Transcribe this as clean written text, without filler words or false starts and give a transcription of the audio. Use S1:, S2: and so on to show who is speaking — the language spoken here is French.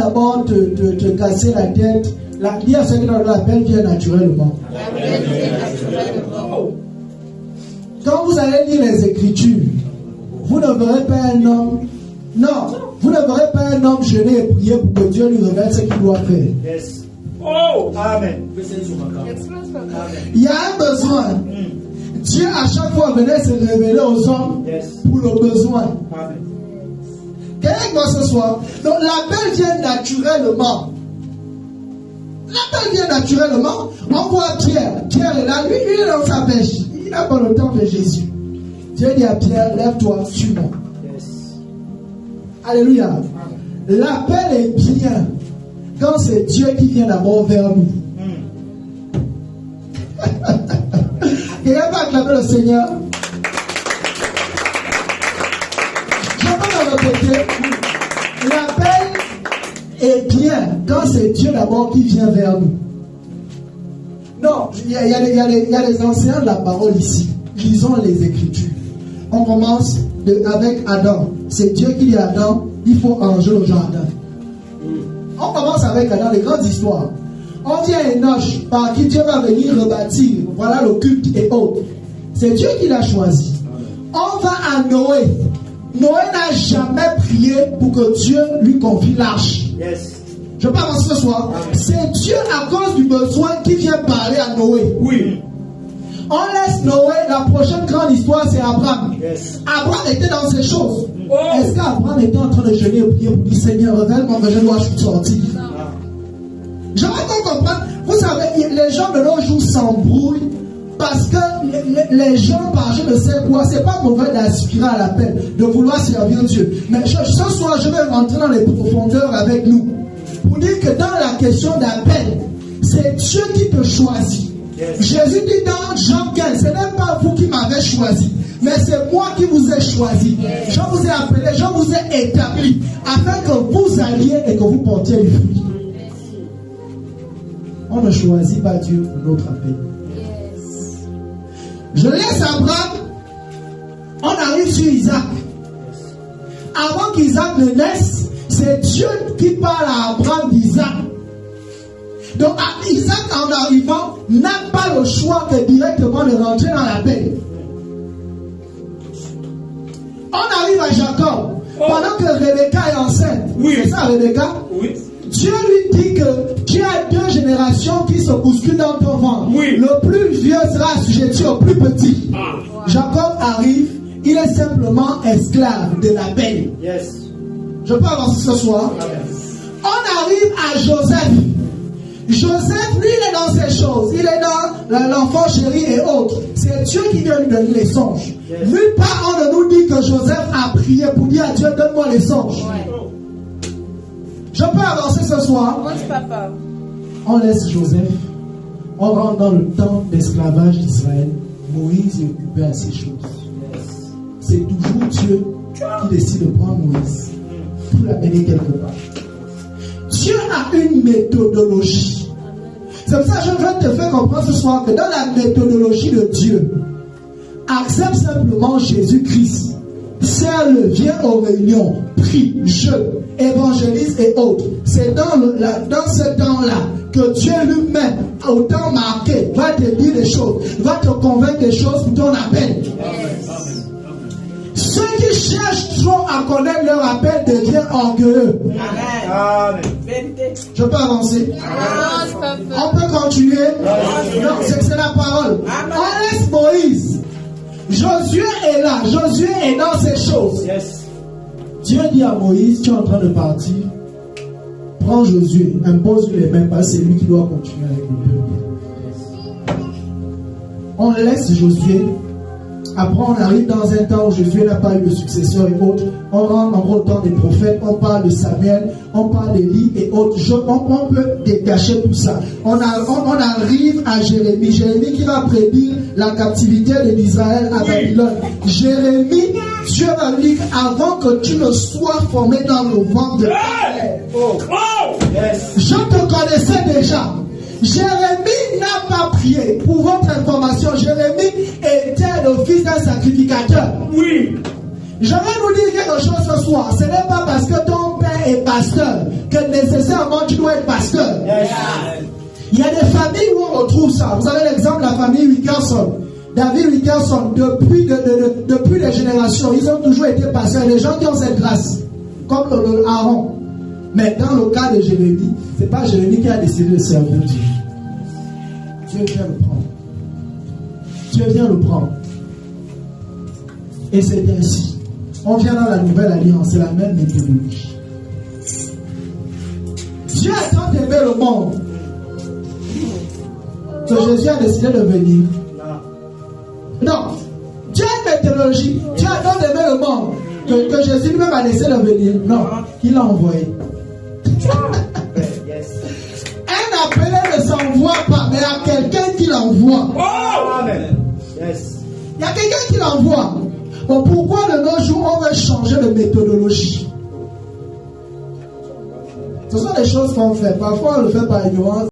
S1: d'abord te casser la tête. Dis à ceux qui ont l'appel vient naturellement. Quand vous allez lire les Écritures, vous ne verrez pas un homme. Non, vous ne verrez pas un homme jeûner et prier pour que Dieu lui révèle ce qu'il doit faire.
S2: Yes. Oh, Amen.
S1: Il y a un besoin. Dieu à chaque fois venait se révéler aux hommes pour le besoin.
S2: Amen.
S1: Qu'est-ce que ce soit? Donc l'appel vient naturellement. L'appel vient naturellement. On voit Pierre. Pierre est là. Lui, il est dans sa pêche. Il n'a pas le temps de Jésus. Dieu dit à Pierre, lève-toi, suis-moi. Alléluia. L'appel est bien quand c'est Dieu qui vient d'abord vers nous. Quelqu'un va acclamer le Seigneur. Je vais le répéter. L'appel est bien quand c'est Dieu d'abord qui vient vers nous. Non, il y a les enseignants de la parole ici. Lisons les Écritures. On commence avec Adam. C'est Dieu qui dit à Adam, il faut ranger le jardin. On commence avec Adam, les grandes histoires. On vient à Enoch, par qui Dieu va venir rebâtir. Voilà le culte et autres. C'est Dieu qui l'a choisi. On va à Noé. Noé n'a jamais prié pour que Dieu lui confie l'arche.
S2: Yes.
S1: Je parle ce soir. C'est Dieu à cause du besoin qui vient parler à Noé.
S2: Oui.
S1: On laisse Noé, la prochaine grande histoire c'est Abraham.
S2: Yes.
S1: Abraham était dans ces choses.
S2: Oh.
S1: Est-ce qu'Abraham était en train de jeûner et prier pour dire Seigneur, révèle-moi que je dois sortir? J'aimerais qu'on comprenne. Vous savez, les gens de nos jours s'embrouillent parce que les gens par je ne sais quoi, c'est pas mauvais d'aspirer à l'appel, de vouloir servir Dieu. Mais ce soir, je vais rentrer dans les profondeurs avec nous pour dire que dans la question d'appel, c'est Dieu qui te choisit. Yes. Jésus dit dans Jean 15, ce n'est pas vous qui m'avez choisi, mais c'est moi qui vous ai choisi. Yes. Je vous ai appelé, je vous ai établi, afin que vous alliez et que vous portiez du fruit. On ne choisit pas Dieu pour notre appel. Yes. Je laisse Abraham, on arrive sur Isaac. Avant qu'Isaac ne naisse, c'est Dieu qui parle à Abraham d'Isaac. Donc Isaac en arrivant n'a pas le choix que directement de rentrer dans la paix. On arrive à Jacob pendant que Rebecca est enceinte. Oui. C'est ça Rebecca? Oui. Dieu lui dit que tu as deux générations qui se bousculent dans ton ventre. Oui. Le plus vieux sera assujetti au plus petit. Ah. Jacob arrive, il est simplement esclave de la paix. Yes. Je peux avancer ce soir. Yes. On arrive à Joseph. Joseph, lui, il est dans ces choses. Il est dans l'enfant chéri et autres. C'est Dieu qui vient lui donner les songes. Yes. Nulle part on ne nous dit que Joseph a prié pour dire à Dieu, donne-moi les songes. Ouais. Je peux avancer ce soir.
S3: Moi, papa.
S1: On laisse Joseph. On rentre dans le temps d'esclavage d'Israël. Moïse est occupé à ces choses. Yes. C'est toujours Dieu qui décide de prendre Moïse pour l'amener quelque part. Dieu a une méthodologie. C'est pour ça que je veux te faire comprendre ce soir que dans la méthodologie de Dieu, accepte simplement Jésus-Christ. Serre-le, viens aux réunions, prie, jeûne, évangélise et autres. C'est dans ce temps-là que Dieu lui-même, au temps marqué, va te dire des choses, va te convaincre des choses pour ton appel. Amen. Ceux qui cherchent trop à connaître leur appel deviennent orgueilleux. Amen. Je peux avancer? Amen. On peut continuer? Amen. Non, c'est la parole. Amen. On laisse Moïse. Josué est là. Josué est dans ces choses. Yes. Dieu dit à Moïse, tu es en train de partir. Prends Josué, impose-lui les mains, parce que c'est lui qui doit continuer avec le peuple. On laisse Josué. Après, on arrive dans un temps où Josué n'a pas eu de successeur et autres. On rentre en gros temps des prophètes. On parle de Samuel, on parle d'Élie et autres. On peut dégager tout ça. On arrive à Jérémie. Jérémie qui va prédire la captivité de l'Israël à Babylone. Jérémie, Dieu va lui dire avant que tu ne sois formé dans le ventre de ta mère. Je te connaissais déjà. Jérémie n'a pas prié. Pour votre information, Jérémie était le fils d'un sacrificateur. Oui. J'aimerais nous dire quelque chose ce soir. Ce n'est pas parce que ton père est pasteur que nécessairement tu dois être pasteur.
S2: Yes.
S1: Il y a des familles où on retrouve ça. Vous avez l'exemple de la famille Wilkerson. David Wilkerson, depuis des générations, ils ont toujours été pasteurs. Les gens qui ont cette grâce, comme le Aaron. Mais dans le cas de Jérémie, ce n'est pas Jérémie qui a décidé de servir Dieu. Dieu vient le prendre. Dieu vient le prendre. Et c'est ainsi. On vient dans la nouvelle alliance, c'est la même méthodologie. Dieu a tant aimé le monde que Jésus a décidé de venir. Non. Dieu a une méthodologie. Dieu a tant aimé le monde que Jésus lui-même a décidé de venir. Non. Il l'a envoyé. Un appelé ne s'envoie pas, mais il y a quelqu'un qui l'envoie.
S2: Amen. Yes.
S1: Il y a quelqu'un qui l'envoie. Bon, pourquoi de nos jours on veut changer de méthodologie? Ce sont des choses qu'on fait. Parfois on le fait par ignorance.